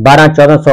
1200-1400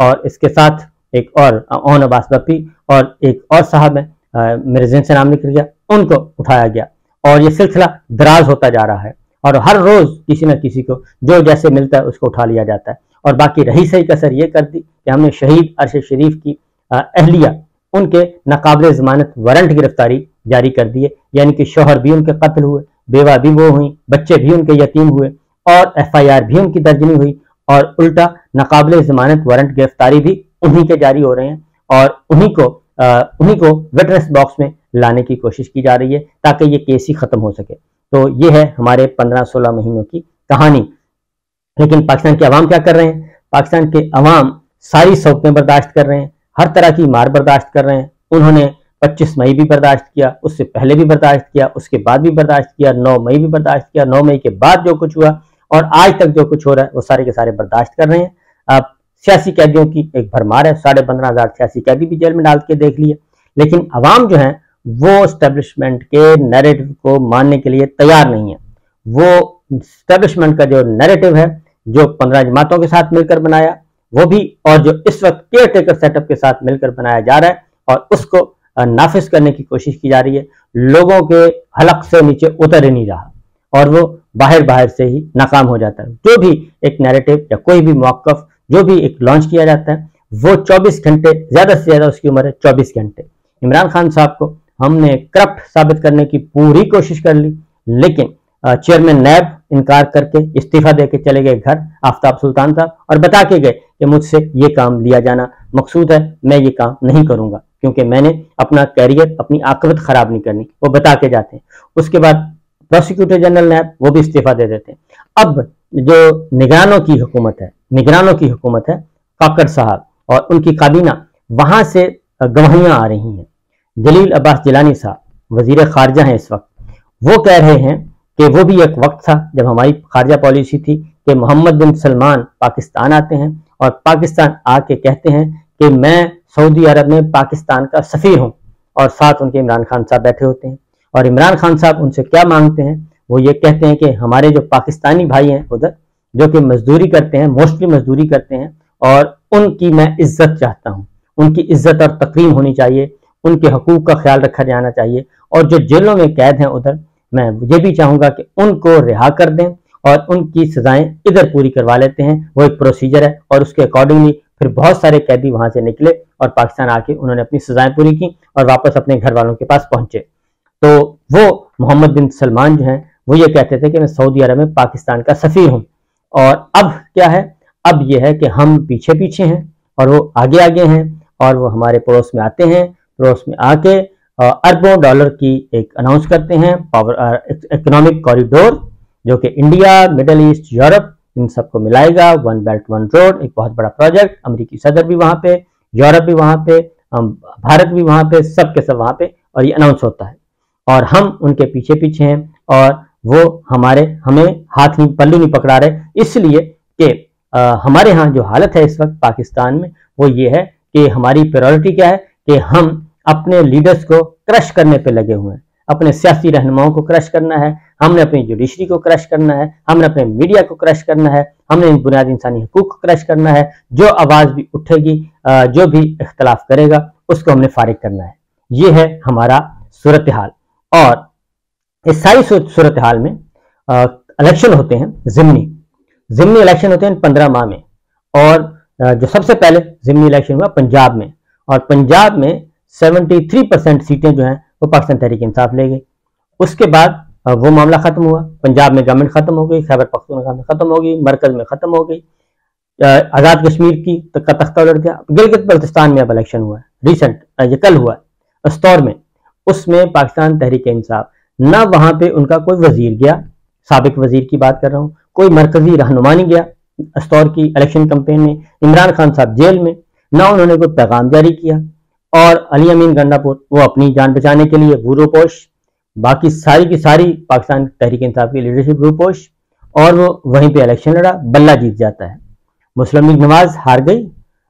اور اس کے ساتھ ایک اور اون عباس بپی اور ایک اور صاحب ہیں میرے ذہن سے نام نکل گیا، ان کو اٹھایا گیا، اور یہ سلسلہ دراز ہوتا جا رہا ہے، اور ہر روز کسی نہ کسی کو جو جیسے ملتا ہے اس کو اٹھا لیا جاتا ہے۔ اور باقی رہی صحیح کسر یہ کر دی کہ ہم نے شہید ارشد شریف کی اہلیہ ان کے ناقابل ضمانت وارنٹ گرفتاری جاری کر دیے، یعنی کہ شوہر بھی ان کے قتل ہوئے، بیوہ بھی وہ ہوئی، بچے بھی ان کے یتیم ہوئے، اور FIR بھی ان کی درج نہیں ہوئی، اور الٹا ناقابل ضمانت وارنٹ گرفتاری بھی انہی کے جاری ہو رہے ہیں، اور انہی کو وٹنس باکس میں لانے کی کوشش کی جا رہی ہے تاکہ یہ کیس ہی ختم ہو سکے۔ تو یہ ہے ہمارے 15-16 مہینوں کی کہانی۔ لیکن پاکستان کے عوام کیا کر رہے ہیں؟ پاکستان کے عوام ساری سوتیں برداشت کر رہے ہیں، ہر طرح کی مار برداشت کر رہے ہیں۔ انہوں نے 25 مئی بھی برداشت کیا، اس سے پہلے بھی برداشت کیا، اس کے بعد بھی برداشت کیا، 9 مئی بھی برداشت کیا، 9 مئی کے بعد جو کچھ ہوا اور آج تک جو کچھ ہو رہا ہے وہ سارے کے سارے برداشت کر رہے ہیں۔ اب سیاسی قیدیوں کی ایک بھرمار ہے، 15,500 سیاسی قیدی بھی جیل میں ڈال کے دیکھ لیے، لیکن عوام جو ہیں وہ اسٹیبلشمنٹ کے نیریٹو کو ماننے کے لیے تیار نہیں ہے۔ وہ اسٹیبلشمنٹ کا جو نیریٹو ہے جو 15 جماعتوں کے ساتھ مل کر بنایا وہ بھی، اور جو اس وقت کیئر ٹیکر سیٹ اپ کے ساتھ مل کر بنایا جا رہا ہے اور اس کو نافذ کرنے کی کوشش کی جا رہی ہے، لوگوں کے حلق سے نیچے اتر ہی نہیں رہا اور وہ باہر سے ہی ناکام ہو جاتا ہے۔ جو بھی ایک نیریٹو یا کوئی بھی موقف جو بھی ایک لانچ کیا جاتا ہے وہ 24 گھنٹے، زیادہ سے زیادہ اس کی عمر ہے 24 گھنٹے۔ عمران خان صاحب کو ہم نے کرپٹ ثابت کرنے کی پوری کوشش کر لی، لیکن چیئرمین نیب انکار کر کے استعفیٰ دے کے چلے گئے گھر، آفتاب سلطان صاحب، اور بتا کے گئے کہ مجھ سے یہ کام لیا جانا مقصود ہے، میں یہ کام نہیں کروں گا کیونکہ میں نے اپنا کیریئر، اپنی عاقبت خراب نہیں کرنی، وہ بتا کے جاتے ہیں۔ اس کے بعد پروسیکیوٹر جنرل نیب وہ بھی استعفیٰ دے دیتے ہیں۔ اب جو نگرانوں کی حکومت ہے کاکڑ صاحب اور ان کی کابینہ، وہاں سے گواہیاں آ رہی ہیں۔ جلیل عباس جیلانی صاحب وزیر خارجہ ہیں اس وقت، وہ کہہ رہے ہیں کہ وہ بھی ایک وقت تھا جب ہماری خارجہ پالیسی تھی کہ محمد بن سلمان پاکستان آتے ہیں اور پاکستان آ کے کہتے ہیں کہ میں سعودی عرب میں پاکستان کا سفیر ہوں، اور ساتھ ان کے عمران خان صاحب بیٹھے ہوتے ہیں، اور عمران خان صاحب ان سے کیا مانگتے ہیں؟ وہ یہ کہتے ہیں کہ ہمارے جو پاکستانی بھائی ہیں ادھر جو کہ مزدوری کرتے ہیں، موسٹلی مزدوری کرتے ہیں، اور ان کی میں عزت چاہتا ہوں، ان کی عزت اور تکریم ہونی چاہیے، ان کے حقوق کا خیال رکھا جانا چاہیے، اور جو جیلوں میں قید ہیں ادھر میں یہ بھی چاہوں گا کہ ان کو رہا کر دیں اور ان کی سزائیں ادھر پوری کروا لیتے ہیں۔ وہ ایک پروسیجر ہے اور اس کے اکارڈنگلی پھر بہت سارے قیدی وہاں سے نکلے اور پاکستان آ کے انہوں نے اپنی سزائیں پوری کی اور واپس اپنے گھر والوں کے پاس پہنچے۔ تو وہ محمد بن سلمان جو ہیں وہ یہ کہتے تھے کہ میں سعودی عرب میں پاکستان کا سفیر ہوں، اور اب کیا ہے؟ اب یہ ہے کہ ہم پیچھے ہیں اور وہ آگے ہیں، اور وہ ہمارے پڑوس میں آتے ہیں، پڑوس میں آ کے اربوں ڈالر کی ایک اناؤنس کرتے ہیں اکنامک کوریڈور، جو کہ انڈیا، مڈل ایسٹ، یورپ ان سب کو ملائے گا، ون بیلٹ ون روڈ، ایک بہت بڑا پروجیکٹ۔ امریکی صدر بھی وہاں پہ، یورپ بھی وہاں پہ، بھارت بھی وہاں پہ، سب کے سب وہاں پہ، اور یہ اناؤنس ہوتا ہے اور ہم ان کے پیچھے ہیں، اور وہ ہمیں ہاتھ نہیں پلو نہیں پکڑا رہے، اس لیے کہ ہمارے ہاں جو حالت ہے اس وقت پاکستان میں وہ یہ ہے کہ ہماری پریورٹی کیا ہے کہ ہم اپنے لیڈرز کو کرش کرنے پہ لگے ہوئے ہیں، اپنے سیاسی رہنماؤں کو کرش کرنا ہے، ہم نے اپنی جوڈیشری کو کرش کرنا ہے، ہم نے اپنے میڈیا کو کرش کرنا ہے، ہم نے بنیادی انسانی حقوق کو کرش کرنا ہے، جو آواز بھی اٹھے گی، جو بھی اختلاف کرے گا اس کو ہم نے فارغ کرنا ہے۔ یہ ہے ہمارا صورتحال، اور اس ساری صورتحال میں الیکشن ہوتے ہیں، ضمنی الیکشن ہوتے ہیں 15 ماہ میں، اور جو سب سے پہلے ضمنی الیکشن ہوا پنجاب میں، اور پنجاب میں 73% سیٹیں جو ہیں وہ پاکستان تحریک انصاف لے گئی۔ اس کے بعد وہ معاملہ ختم ہوا، پنجاب میں گورنمنٹ ختم ہو گئی، خیبر پختونخوا میں ختم ہو گئی، مرکز میں ختم ہو گئی، آزاد کشمیر کی کا تختہ الٹ گیا۔ گلگت بلتستان میں اب الیکشن ہوا ہے، ریسنٹ یہ کل ہوا ہے استور میں، اس میں پاکستان تحریک انصاف نہ وہاں پہ ان کا کوئی وزیر گیا، سابق وزیر کی بات کر رہا ہوں، کوئی مرکزی رہنما نہیں گیا استور کی الیکشن کمپین میں، عمران خان صاحب جیل میں، نہ انہوں نے کوئی پیغام جاری کیا، اور علی امین گنڈاپور وہ اپنی جان بچانے کے لیے روپوش، باقی ساری کی ساری پاکستان تحریک انصاف کی لیڈرشپ روپوش، اور وہ وہیں پہ الیکشن لڑا، بلہ جیت جاتا ہے۔ مسلم لیگ نواز ہار گئی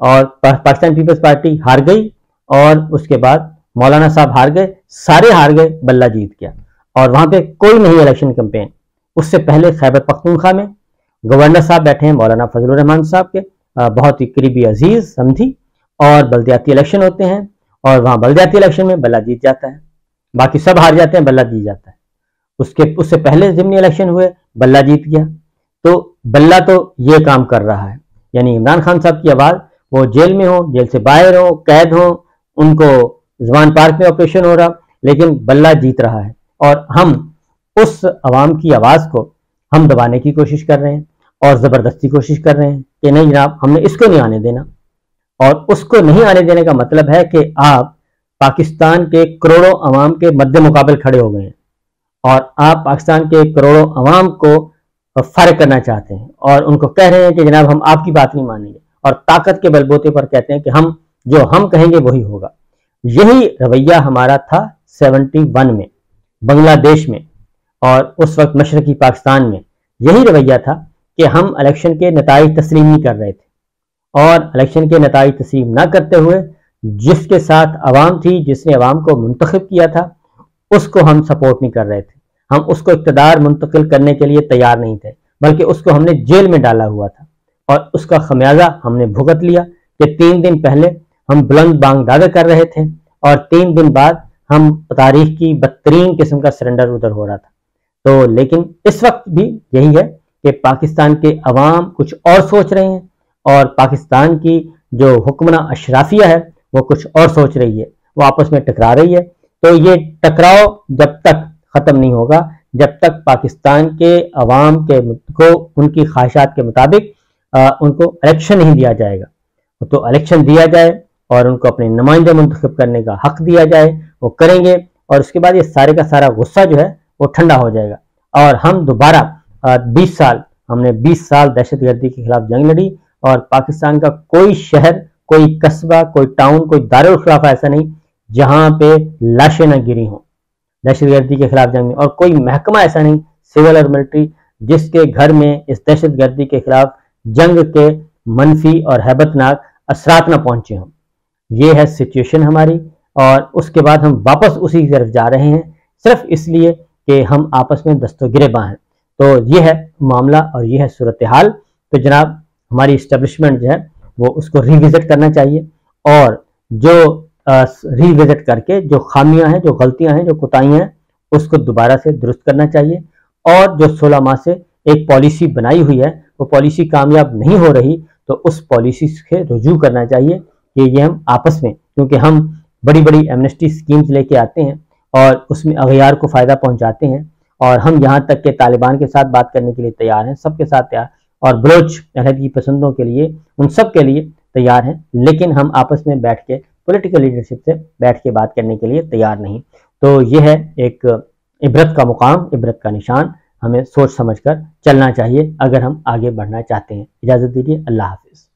اور پاکستان پیپلز پارٹی ہار گئی، اور اس کے بعد مولانا صاحب ہار گئے، سارے ہار گئے، بلہ جیت گیا، اور وہاں پہ کوئی نہیں الیکشن کمپین۔ اس سے پہلے خیبر پختونخوا میں گورنر صاحب بیٹھے ہیں مولانا فضل الرحمان صاحب کے، بہت ہی قریبی عزیز سمجھی، اور بلدیاتی الیکشن ہوتے ہیں، اور وہاں بلدیاتی الیکشن میں بلہ جیت جاتا ہے، باقی سب ہار جاتے ہیں، بلہ جیت جاتا ہے۔ اس سے پہلے ضمنی الیکشن ہوئے، بلہ جیت گیا۔ تو بلہ تو یہ کام کر رہا ہے، یعنی عمران خان صاحب کی آواز، وہ جیل میں ہوں، جیل سے باہر ہوں، قید ہوں، ان کو زمان پارک میں آپریشن ہو رہا، لیکن بلہ جیت رہا ہے، اور ہم اس عوام کی آواز کو ہم دبانے کی کوشش کر رہے ہیں اور زبردستی کوشش کر رہے ہیں کہ نہیں جناب، ہم نے اس کو نہیں آنے دینا۔ اور اس کو نہیں آنے دینے کا مطلب ہے کہ آپ پاکستان کے کروڑوں عوام کے مد مقابل کھڑے ہو گئے ہیں، اور آپ پاکستان کے کروڑوں عوام کو فارغ کرنا چاہتے ہیں، اور ان کو کہہ رہے ہیں کہ جناب ہم آپ کی بات نہیں مانیں گے، اور طاقت کے بلبوتے پر کہتے ہیں کہ جو ہم کہیں گے وہی ہوگا۔ یہی رویہ ہمارا تھا 71 میں بنگلہ دیش میں، اور اس وقت مشرقی پاکستان میں یہی رویہ تھا کہ ہم الیکشن کے نتائج تسلیم نہیں کر رہے تھے، اور الیکشن کے نتائج تسلیم نہ کرتے ہوئے جس کے ساتھ عوام تھی، جس نے عوام کو منتخب کیا تھا، اس کو ہم سپورٹ نہیں کر رہے تھے، ہم اس کو اقتدار منتقل کرنے کے لیے تیار نہیں تھے، بلکہ اس کو ہم نے جیل میں ڈالا ہوا تھا، اور اس کا خمیازہ ہم نے بھگت لیا کہ 3 دن پہلے ہم بلند بانگ دعوے کر رہے تھے، اور 3 دن بعد ہم تاریخ کی بدترین قسم کا سرنڈر ادھر ہو رہا تھا۔ تو لیکن اس وقت بھی یہی ہے کہ پاکستان کے عوام کچھ اور سوچ رہے ہیں، اور پاکستان کی جو حکمراں اشرافیہ ہے وہ کچھ اور سوچ رہی ہے، وہ آپس میں ٹکرا رہی ہے۔ تو یہ ٹکراؤ جب تک ختم نہیں ہوگا، جب تک پاکستان کے عوام کو ان کی خواہشات کے مطابق ان کو الیکشن نہیں دیا جائے گا۔ تو الیکشن دیا جائے اور ان کو اپنے نمائندے منتخب کرنے کا حق دیا جائے، وہ کریں گے، اور اس کے بعد یہ سارے کا سارا غصہ جو ہے وہ ٹھنڈا ہو جائے گا، اور ہم دوبارہ 20 سال ہم نے 20 سال دہشت گردی کے خلاف جنگ لڑی، اور پاکستان کا کوئی شہر، کوئی قصبہ، کوئی ٹاؤن، کوئی دارالخلافہ ایسا نہیں جہاں پہ لاشیں نہ گری ہوں دہشت گردی کے خلاف جنگ میں، اور کوئی محکمہ ایسا نہیں سول اور ملٹری جس کے گھر میں اس دہشت گردی کے خلاف جنگ کے منفی اور ہیبت ناک اثرات نہ پہنچے ہوں۔ یہ ہے سچویشن ہماری، اور اس کے بعد ہم واپس اسی کی طرف جا رہے ہیں، صرف اس لیے کہ ہم آپس میں دست و گریباں ہیں۔ تو یہ ہے معاملہ اور یہ ہے صورتحال۔ تو جناب ہماری اسٹیبلشمنٹ جو ہے وہ اس کو ریوزٹ کرنا چاہیے، اور جو ریوزٹ کر کے جو خامیاں ہیں، جو غلطیاں ہیں، جو کوتاہیاں ہیں، اس کو دوبارہ سے درست کرنا چاہیے، اور جو 16 ماہ سے ایک پالیسی بنائی ہوئی ہے وہ پالیسی کامیاب نہیں ہو رہی، تو اس پالیسی سے رجوع کرنا چاہیے کہ یہ ہم آپس میں، کیونکہ ہم بڑی بڑی ایمنسٹی سکیمز لے کے آتے ہیں اور اس میں اغیار کو فائدہ پہنچاتے ہیں، اور ہم یہاں تک کہ طالبان کے ساتھ بات کرنے کے لیے تیار ہیں، سب کے ساتھ تیار، اور بلوچ علیحدگی پسندوں کے لیے، ان سب کے لیے تیار ہیں، لیکن ہم آپس میں بیٹھ کے پولیٹیکل لیڈرشپ سے بیٹھ کے بات کرنے کے لیے تیار نہیں۔ تو یہ ہے ایک عبرت کا مقام، عبرت کا نشان، ہمیں سوچ سمجھ کر چلنا چاہیے اگر ہم آگے بڑھنا چاہتے ہیں۔ اجازت دیجیے، اللہ حافظ۔